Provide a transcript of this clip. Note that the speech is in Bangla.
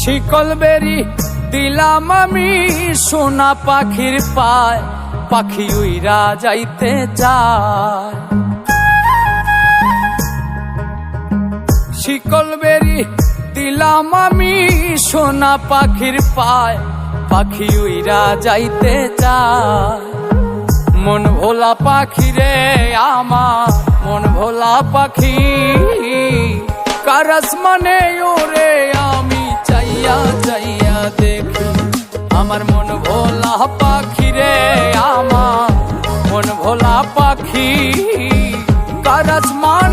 শিকল বেরি দিলাম আমি সোনা পাখির পায়, পাখি উইরা যাইতে চায়। শিকল বেরি দিলাম আমি সোনা পাখির পায়, পাখি উইরা যাইতে চায়। মন ভোলা পাখি রে আমার, মন ভোলা পাখি, কারাস মানে ওরে আমি চাইয়া চাইয়া দেখি। আমার মন ভোলা পাখি রে আমার, মন ভোলা পাখি, কারাস মানে